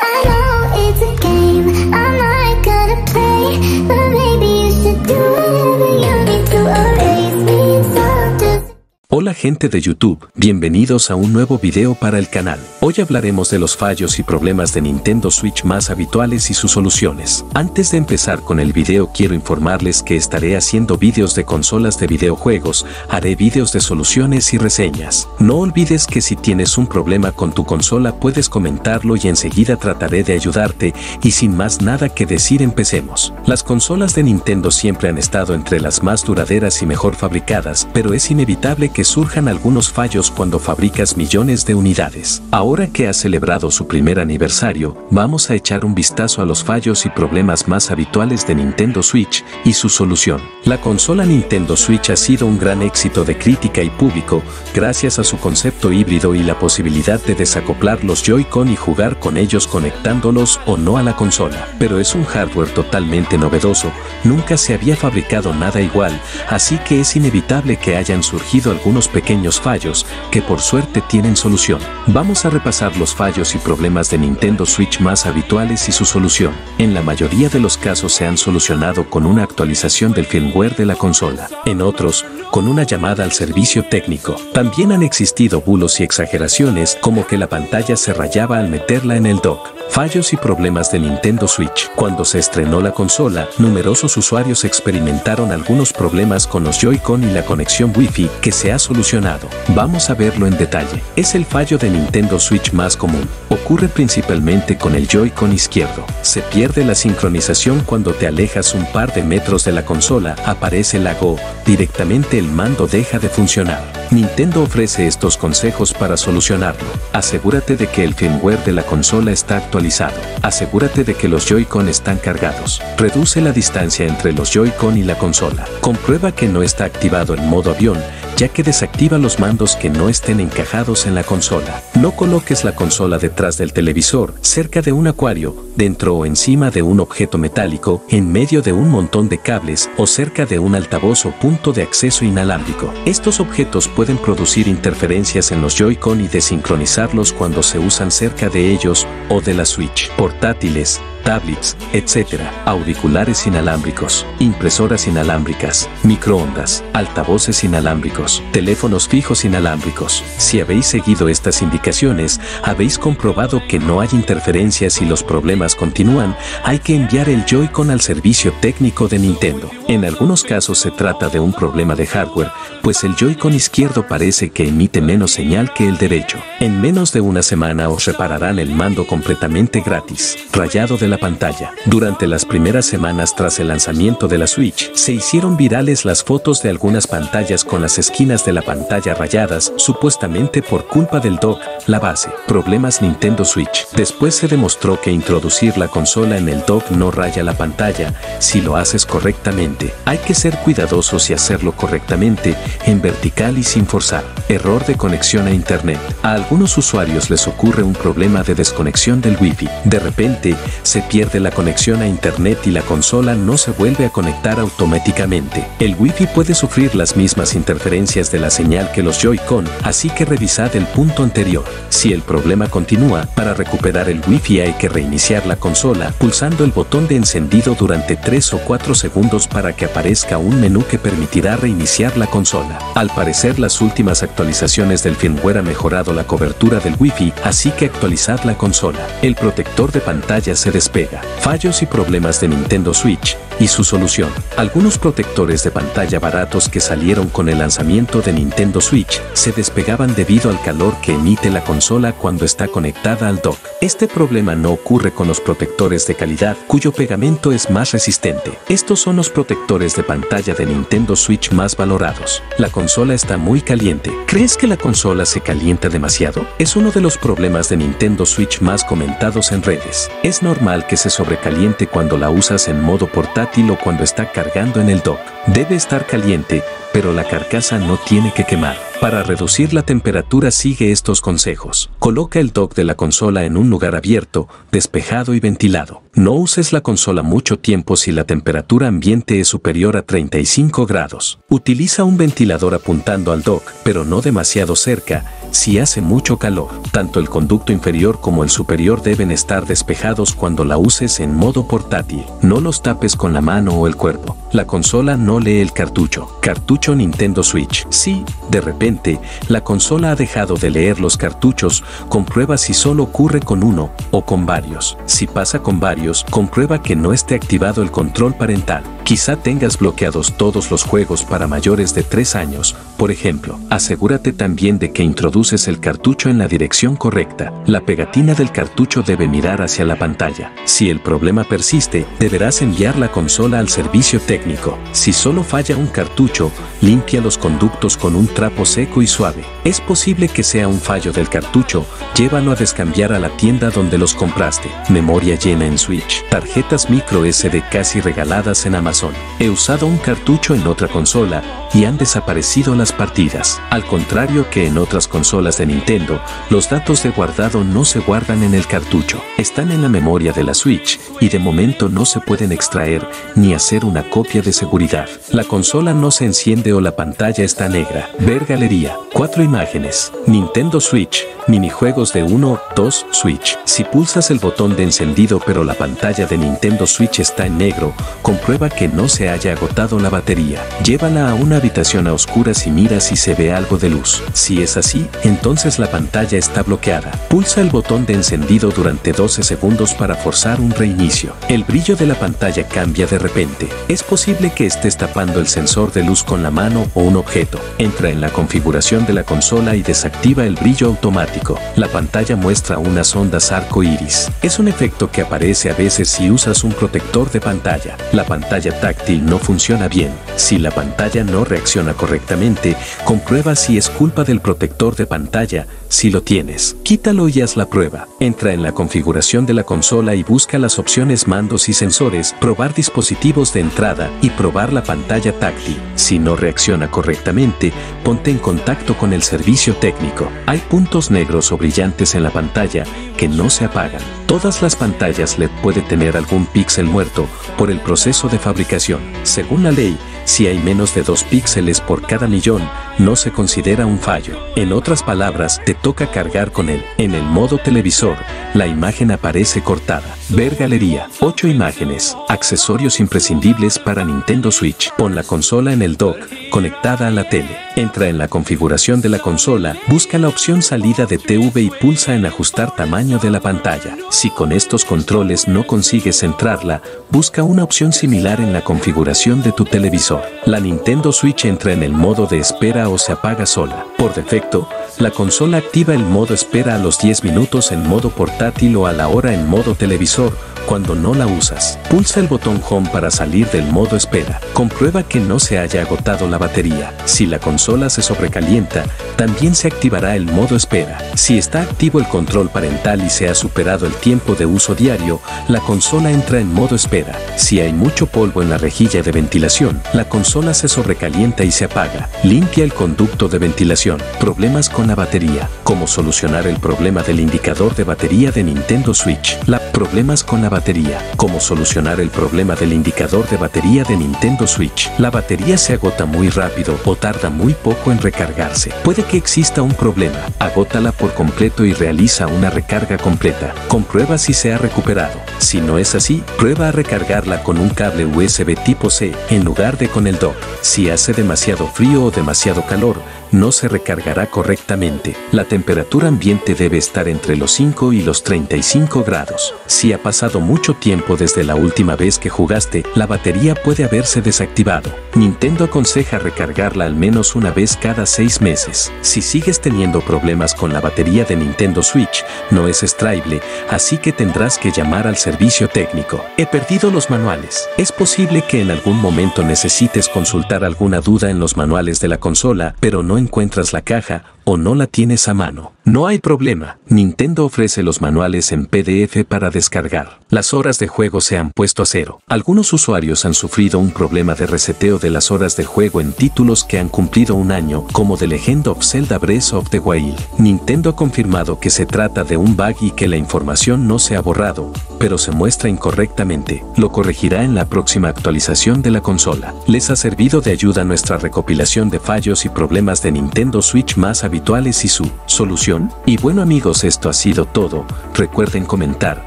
I know it's a game I'm not gonna play, but maybe you should do whatever you need to erase me. It's all just... Hola gente de YouTube, bienvenidos a un nuevo video para el canal. Hoy hablaremos de los fallos y problemas de Nintendo Switch más habituales y sus soluciones. Antes de empezar con el video quiero informarles que estaré haciendo vídeos de consolas de videojuegos, haré vídeos de soluciones y reseñas. No olvides que si tienes un problema con tu consola puedes comentarlo y enseguida trataré de ayudarte, y sin más nada que decir empecemos. Las consolas de Nintendo siempre han estado entre las más duraderas y mejor fabricadas, pero es inevitable que surjan algunos fallos cuando fabricas millones de unidades. Ahora que ha celebrado su primer aniversario, vamos a echar un vistazo a los fallos y problemas más habituales de Nintendo Switch y su solución. La consola Nintendo Switch ha sido un gran éxito de crítica y público, gracias a su concepto híbrido y la posibilidad de desacoplar los Joy-Con y jugar con ellos conectándolos o no a la consola. Pero es un hardware totalmente novedoso, nunca se había fabricado nada igual, así que es inevitable que hayan surgido algunos pequeños fallos que por suerte tienen solución. Vamos a repasar los fallos y problemas de Nintendo Switch más habituales y su solución. En la mayoría de los casos se han solucionado con una actualización del firmware de la consola. En otros, con una llamada al servicio técnico. También han existido bulos y exageraciones, como que la pantalla se rayaba al meterla en el dock. Fallos y problemas de Nintendo Switch. Cuando se estrenó la consola, numerosos usuarios experimentaron algunos problemas con los Joy-Con y la conexión Wi-Fi que se ha solucionado. Vamos a verlo en detalle. Es el fallo de Nintendo Switch más común. Ocurre principalmente con el Joy-Con izquierdo. Se pierde la sincronización cuando te alejas un par de metros de la consola, aparece lag o directamente el mando deja de funcionar. Nintendo ofrece estos consejos para solucionarlo. Asegúrate de que el firmware de la consola está actualizado. Asegúrate de que los Joy-Con están cargados. Reduce la distancia entre los Joy-Con y la consola. Comprueba que no está activado el modo avión, ya que desactiva los mandos que no estén encajados en la consola. No coloques la consola detrás del televisor, cerca de un acuario, dentro o encima de un objeto metálico, en medio de un montón de cables o cerca de un altavoz o punto de acceso inalámbrico. Estos objetos pueden producir interferencias en los Joy-Con y desincronizarlos cuando se usan cerca de ellos o de la Switch. Portátiles, tablets, etc. Auriculares inalámbricos, impresoras inalámbricas, microondas, altavoces inalámbricos, teléfonos fijos inalámbricos. Si habéis seguido estas indicaciones, habéis comprobado que no hay interferencias y los problemas continúan, hay que enviar el Joy-Con al servicio técnico de Nintendo. En algunos casos se trata de un problema de hardware, pues el Joy-Con izquierdo parece que emite menos señal que el derecho. En menos de una semana os repararán el mando completamente gratis. Rayado de la pantalla. Durante las primeras semanas tras el lanzamiento de la Switch, se hicieron virales las fotos de algunas pantallas con las esquinas de la pantalla rayadas, supuestamente por culpa del dock, la base. Problemas Nintendo Switch. Después se demostró que introducir la consola en el dock no raya la pantalla, si lo haces correctamente. Hay que ser cuidadosos y hacerlo correctamente, en vertical y sin forzar. Error de conexión a internet. A algunos usuarios les ocurre un problema de desconexión del Wi-Fi. De repente, se pierde la conexión a internet y la consola no se vuelve a conectar automáticamente. El Wi-Fi puede sufrir las mismas interferencias de la señal que los Joy-Con, así que revisad el punto anterior. Si el problema continúa, para recuperar el Wi-Fi hay que reiniciar la consola pulsando el botón de encendido durante 3 o 4 segundos para que aparezca un menú que permitirá reiniciar la consola. Al parecer las últimas actualizaciones del firmware han mejorado la cobertura del Wi-Fi, así que actualizad la consola. El protector de pantalla se despega. Fallos y problemas de Nintendo Switch y su solución. Algunos protectores de pantalla baratos que salieron con el lanzamiento de Nintendo Switch se despegaban debido al calor que emite la consola cuando está conectada al dock. Este problema no ocurre con los protectores de calidad, cuyo pegamento es más resistente. Estos son los protectores de pantalla de Nintendo Switch más valorados. La consola está muy caliente. ¿Crees que la consola se calienta demasiado? Es uno de los problemas de Nintendo Switch más comentados en redes. Es normal que se sobrecaliente cuando la usas en modo portátil o cuando está cargando en el dock. Debe estar caliente, pero la carcasa no tiene que quemar. Para reducir la temperatura sigue estos consejos. Coloca el dock de la consola en un lugar abierto, despejado y ventilado. No uses la consola mucho tiempo si la temperatura ambiente es superior a 35 grados. Utiliza un ventilador apuntando al dock, pero no demasiado cerca, si hace mucho calor. Tanto el conducto inferior como el superior deben estar despejados cuando la uses en modo portátil. No los tapes con la mano o el cuerpo. La consola no lee el cartucho. Cartucho Nintendo Switch. Si, de repente, la consola ha dejado de leer los cartuchos, comprueba si solo ocurre con uno o con varios. Si pasa con varios, comprueba que no esté activado el control parental. Quizá tengas bloqueados todos los juegos para mayores de 3 años, por ejemplo. Asegúrate también de que introduces el cartucho en la dirección correcta. La pegatina del cartucho debe mirar hacia la pantalla. Si el problema persiste, deberás enviar la consola al servicio técnico. Si solo falla un cartucho, limpia los conductos con un trapo seco y suave. Es posible que sea un fallo del cartucho, llévalo a descambiar a la tienda donde los compraste. Memoria llena en Switch. Tarjetas micro SD casi regaladas en Amazon. He usado un cartucho en otra consola y han desaparecido las partidas. Al contrario que en otras consolas de Nintendo, los datos de guardado no se guardan en el cartucho. Están en la memoria de la Switch y de momento no se pueden extraer ni hacer una copia de seguridad. La consola no se enciende o la pantalla está negra. Ver galería. 4 imágenes. Nintendo Switch. Minijuegos de 1, 2, Switch. Si pulsas el botón de encendido pero la pantalla de Nintendo Switch está en negro, comprueba que no se haya agotado la batería. Llévala a una habitación a oscuras y mira si se ve algo de luz. Si es así, entonces la pantalla está bloqueada. Pulsa el botón de encendido durante 12 segundos para forzar un reinicio. El brillo de la pantalla cambia de repente. Es posible que estés tapando el sensor de luz con la mano o un objeto. Entra en la configuración de la consola y desactiva el brillo automático. La pantalla muestra unas ondas arco iris. Es un efecto que aparece a veces si usas un protector de pantalla. La pantalla táctil no funciona bien. Si la pantalla no reacciona correctamente, comprueba si es culpa del protector de pantalla. Si lo tienes, quítalo y haz la prueba. Entra en la configuración de la consola y busca las opciones mandos y sensores, probar dispositivos de entrada y probar la pantalla táctil. Si no reacciona correctamente, ponte en contacto con el servicio técnico. Hay puntos negros o brillantes en la pantalla que no se apagan. Todas las pantallas LED pueden tener algún píxel muerto por el proceso de fabricación. Según la ley, si hay menos de 2 píxeles por cada millón, no se considera un fallo. En otras palabras, te toca cargar con él. En el modo televisor, la imagen aparece cortada. Ver galería. 8 imágenes. Accesorios imprescindibles para Nintendo Switch. Pon la consola en el dock, conectada a la tele. Entra en la configuración de la consola, busca la opción salida de TV y pulsa en ajustar tamaño de la pantalla. Si con estos controles no consigues centrarla, busca una opción similar en la configuración de tu televisor. La Nintendo Switch entra en el modo de espera o se apaga sola. Por defecto, la consola activa el modo espera a los 10 minutos en modo portátil o a la hora en modo televisor, cuando no la usas. Pulsa el botón Home para salir del modo espera. Comprueba que no se haya agotado la batería. Si la consola se sobrecalienta, también se activará el modo espera. Si está activo el control parental y se ha superado el tiempo de uso diario, la consola entra en modo espera. Si hay mucho polvo en la rejilla de ventilación, la consola se sobrecalienta y se apaga. Limpia el conducto de ventilación. Problemas con la batería. ¿Cómo solucionar el problema del indicador de batería de Nintendo Switch? Problemas con la batería. ¿Cómo solucionar el problema del indicador de batería de Nintendo Switch? La batería se agota muy rápido o tarda muy poco en recargarse. Puede que exista un problema. Agótala por completo y realiza una recarga completa. Comprueba si se ha recuperado. Si no es así, prueba a recargarla con un cable USB tipo C en lugar de con el dock. Si hace demasiado frío o demasiado calor, no se recargará correctamente. La temperatura ambiente debe estar entre los 5 y los 35 grados. Si ha pasado mucho tiempo desde la última vez que jugaste, la batería puede haberse desactivado. Nintendo aconseja recargarla al menos una vez cada 6 meses. Si sigues teniendo problemas con la batería de Nintendo Switch, no es extraíble, así que tendrás que llamar al servicio técnico. He perdido los manuales. Es posible que en algún momento necesites consultar alguna duda en los manuales de la consola, pero no encuentras la caja o no la tienes a mano. No hay problema. Nintendo ofrece los manuales en PDF para descargar. Las horas de juego se han puesto a 0. Algunos usuarios han sufrido un problema de reseteo de las horas de juego en títulos que han cumplido un año, como The Legend of Zelda Breath of the Wild. Nintendo ha confirmado que se trata de un bug y que la información no se ha borrado, pero se muestra incorrectamente. Lo corregirá en la próxima actualización de la consola. ¿Les ha servido de ayuda nuestra recopilación de fallos y problemas de Nintendo Switch más habituales y su solución. Y bueno amigos, esto ha sido todo. Recuerden comentar,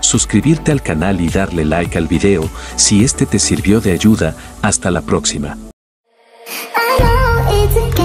suscribirte al canal y darle like al video si este te sirvió de ayuda. Hasta la próxima. I know it's a game.